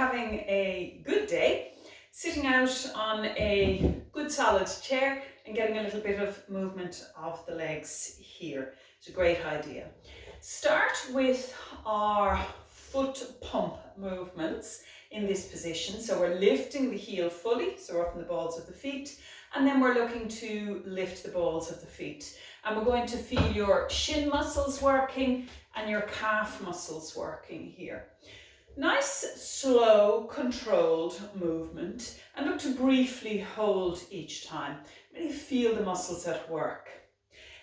having a good day, sitting out on a good solid chair and getting a little bit of movement of the legs here. It's a great idea. Start with our foot pump movements in this position. So we're lifting the heel fully, so we're up in the balls of the feet, and then we're looking to lift the balls of the feet. And we're going to feel your shin muscles working and your calf muscles working here. Nice, slow, controlled movement, and look to briefly hold each time. Really feel the muscles at work.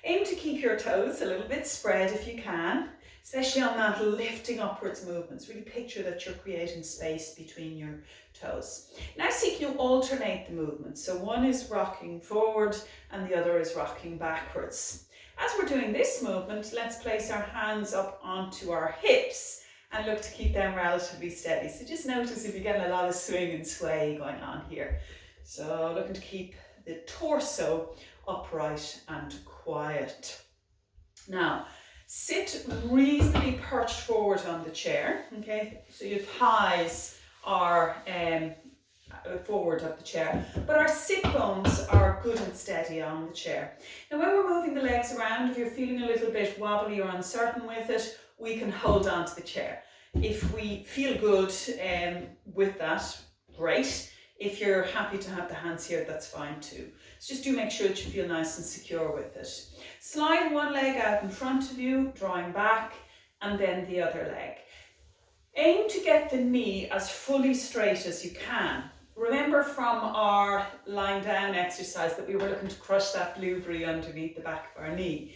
Aim to keep your toes a little bit spread if you can, especially on that lifting upwards movements. Really picture that you're creating space between your toes. Now see, can you alternate the movements? So one is rocking forward and the other is rocking backwards. As we're doing this movement, let's place our hands up onto our hips and look to keep them relatively steady. So just notice if you're getting a lot of swing and sway going on here. So looking to keep the torso upright and quiet. Now, sit reasonably perched forward on the chair, okay? So your thighs are forward of the chair, but our sit bones are good and steady on the chair. Now, when we're moving the legs around, if you're feeling a little bit wobbly or uncertain with it, we can hold on to the chair. If we feel good with that, great. If you're happy to have the hands here, that's fine too. So just do make sure that you feel nice and secure with it. Slide one leg out in front of you, drawing back, and then the other leg. Aim to get the knee as fully straight as you can. Remember from our lying down exercise that we were looking to crush that blue brie underneath the back of our knee.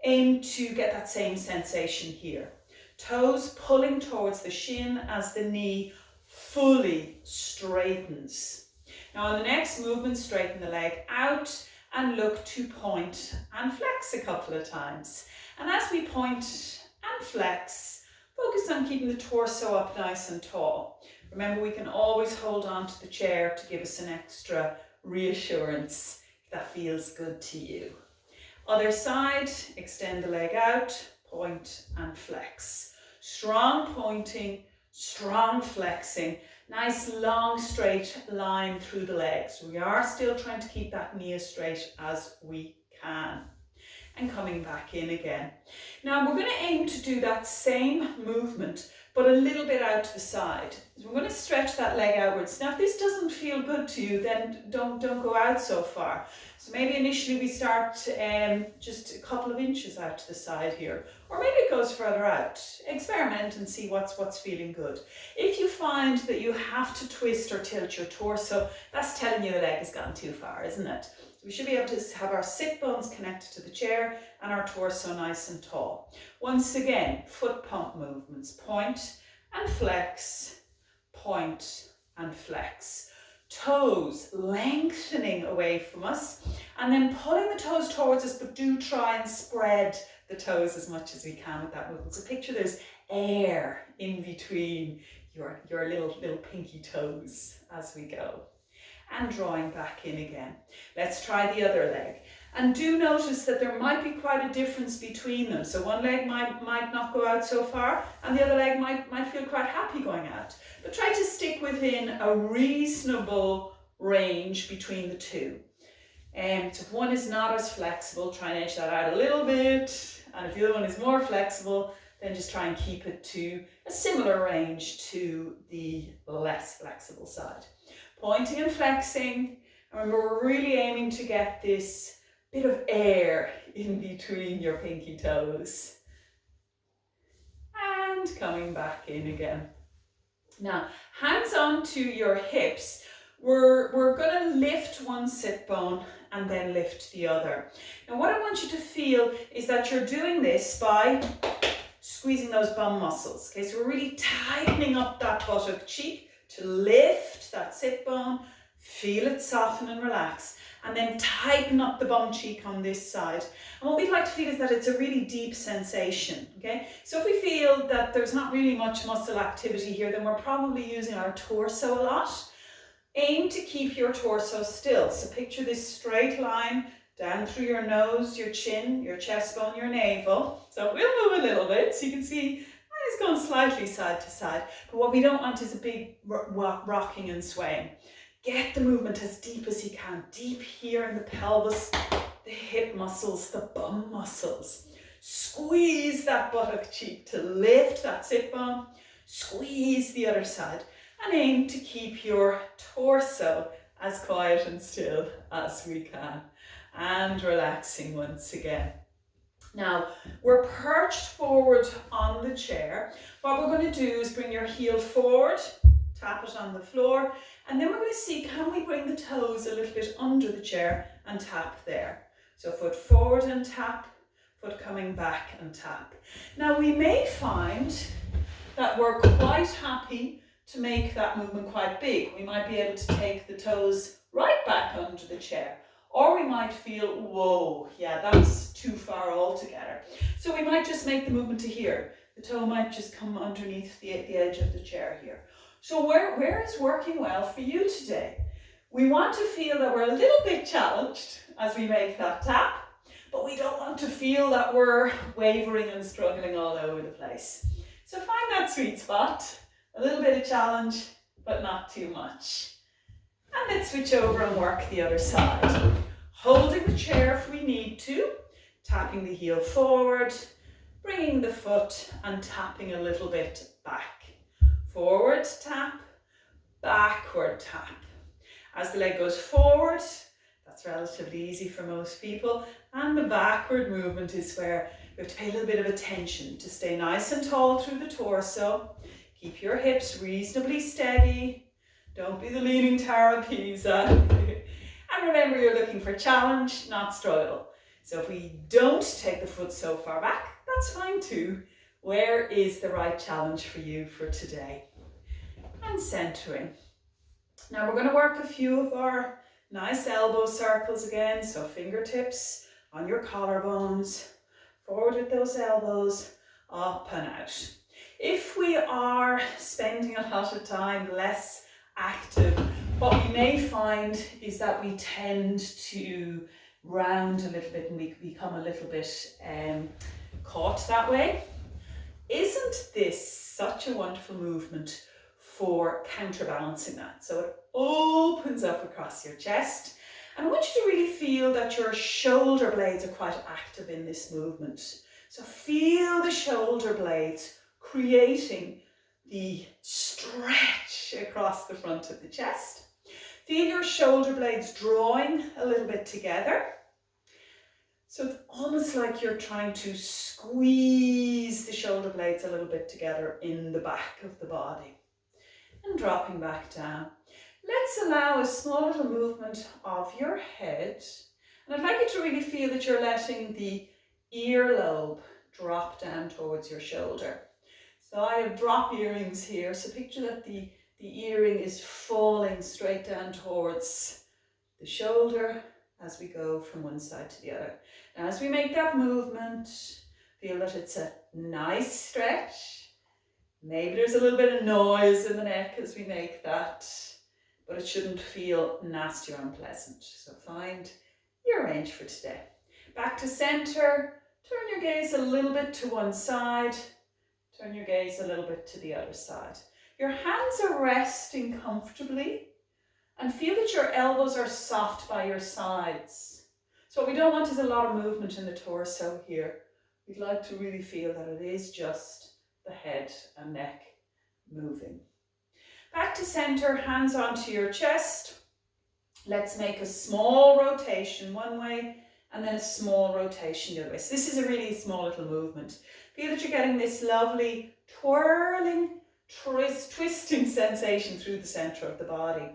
Aim to get that same sensation here. Toes pulling towards the shin as the knee fully straightens. Now on the next movement, straighten the leg out and look to point and flex a couple of times. And as we point and flex, focus on keeping the torso up nice and tall. Remember, we can always hold on to the chair to give us an extra reassurance if that feels good to you. Other side, extend the leg out, point and flex. Strong pointing, strong flexing, nice long straight line through the legs. We are still trying to keep that knee as straight as we can. And coming back in again. Now we're going to aim to do that same movement, but a little bit out to the side. So we're going to stretch that leg outwards. Now if this doesn't feel good to you, then don't go out so far. So maybe initially we start just a couple of inches out to the side here, or maybe it goes further out. Experiment and see what's feeling good. If you find that you have to twist or tilt your torso, that's telling you the leg has gone too far, isn't it? So we should be able to have our sit bones connected to the chair and our torso nice and tall. Once again, foot pump movements. Point and flex, point and flex. Toes lengthening away from us and then pulling the toes towards us, but do try and spread the toes as much as we can with that movement. So picture there's air in between your little pinky toes as we go. And drawing back in again. Let's try the other leg. And do notice that there might be quite a difference between them. So one leg might not go out so far, and the other leg might feel quite happy going out. But try to stick within a reasonable range between the two. So if one is not as flexible, try and edge that out a little bit. And if the other one is more flexible, then just try and keep it to a similar range to the less flexible side. Pointing and flexing. Remember, we're really aiming to get this bit of air in between your pinky toes. And coming back in again. Now, hands onto your hips. We're going to lift one sit bone and then lift the other. Now, what I want you to feel is that you're doing this by squeezing those bum muscles. Okay, so we're really tightening up that buttock cheek to lift that sit bone, feel it soften and relax, and then tighten up the bum cheek on this side. And what we'd like to feel is that it's a really deep sensation, okay? So if we feel that there's not really much muscle activity here, then we're probably using our torso a lot. Aim to keep your torso still. So picture this straight line down through your nose, your chin, your chest bone, your navel. So we'll move a little bit so you can see Eyes going slightly side to side, but what we don't want is a big rocking and swaying. Get the movement as deep as you can, deep here in the pelvis, the hip muscles, the bum muscles. Squeeze that buttock cheek to lift that sit bone. Squeeze the other side and aim to keep your torso as quiet and still as we can. And relaxing once again. Now, we're perched forward on the chair. What we're going to do is bring your heel forward, tap it on the floor, and then we're going to see, can we bring the toes a little bit under the chair and tap there. So foot forward and tap, foot coming back and tap. Now, we may find that we're quite happy to make that movement quite big. We might be able to take the toes right back under the chair. Or we might feel, whoa, yeah, that's too far altogether. So we might just make the movement to here. The toe might just come underneath the edge of the chair here. So where is working well for you today? We want to feel that we're a little bit challenged as we make that tap, but we don't want to feel that we're wavering and struggling all over the place. So find that sweet spot, a little bit of challenge, but not too much. And let's switch over and work the other side. Holding the chair if we need to, tapping the heel forward, bringing the foot and tapping a little bit back. Forward tap, backward tap. As the leg goes forward, that's relatively easy for most people, and the backward movement is where we have to pay a little bit of attention to stay nice and tall through the torso. Keep your hips reasonably steady. Don't be the leaning Tower of Pisa. And remember, you're looking for challenge, not struggle. So if we don't take the foot so far back, that's fine too. Where is the right challenge for you for today? And centering. Now we're going to work a few of our nice elbow circles again. So fingertips on your collarbones, forward with those elbows, up and out. If we are spending a lot of time less active, what we may find is that we tend to round a little bit and we become a little bit caught that way. Isn't this such a wonderful movement for counterbalancing that? So it opens up across your chest, and I want you to really feel that your shoulder blades are quite active in this movement. So feel the shoulder blades creating the stretch across the front of the chest. Feel your shoulder blades drawing a little bit together. So it's almost like you're trying to squeeze the shoulder blades a little bit together in the back of the body. And dropping back down. Let's allow a small little movement of your head. And I'd like you to really feel that you're letting the earlobe drop down towards your shoulder. So I have drop earrings here. So picture that the earring is falling straight down towards the shoulder as we go from one side to the other. Now, as we make that movement, feel that it's a nice stretch. Maybe there's a little bit of noise in the neck as we make that, but it shouldn't feel nasty or unpleasant. So find your range for today. Back to center. Turn your gaze a little bit to one side. Turn your gaze a little bit to the other side. Your hands are resting comfortably, and feel that your elbows are soft by your sides. So what we don't want is a lot of movement in the torso here. We'd like to really feel that it is just the head and neck moving. Back to center, hands onto your chest. Let's make a small rotation one way and then a small rotation the other way. So this is a really small little movement. Feel that you're getting this lovely twirling, twisting sensation through the center of the body.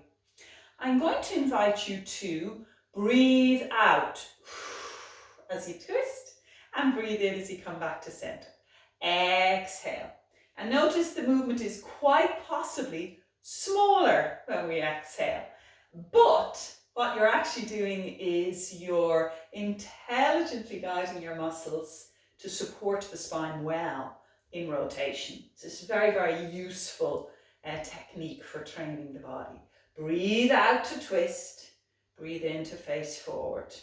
I'm going to invite you to breathe out as you twist and breathe in as you come back to center. Exhale. And notice the movement is quite possibly smaller when we exhale. But what you're actually doing is you're intelligently guiding your muscles to support the spine well in rotation. So it's a very, very useful technique for training the body. Breathe out to twist, breathe in to face forward.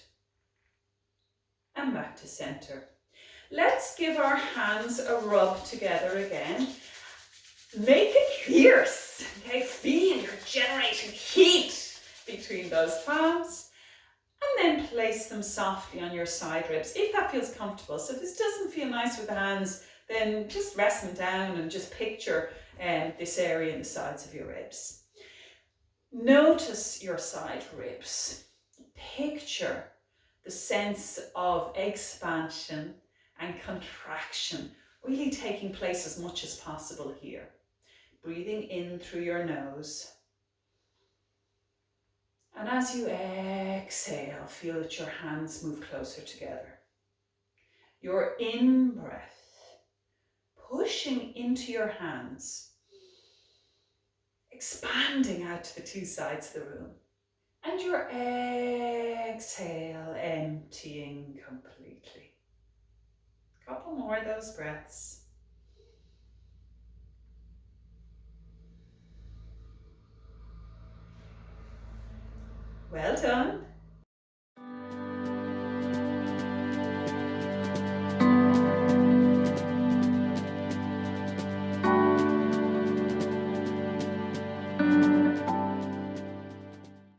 And back to center. Let's give our hands a rub together again. Make it fierce, okay? Feel you're generating heat between those palms. And then place them softly on your side ribs, if that feels comfortable. So if this doesn't feel nice with the hands, then just rest them down and just picture this area in the sides of your ribs. Notice your side ribs. Picture the sense of expansion and contraction really taking place as much as possible here. Breathing in through your nose. And as you exhale, feel that your hands move closer together. Your in-breath, pushing into your hands, expanding out to the two sides of the room. And your exhale, emptying completely. Couple more of those breaths. Well done.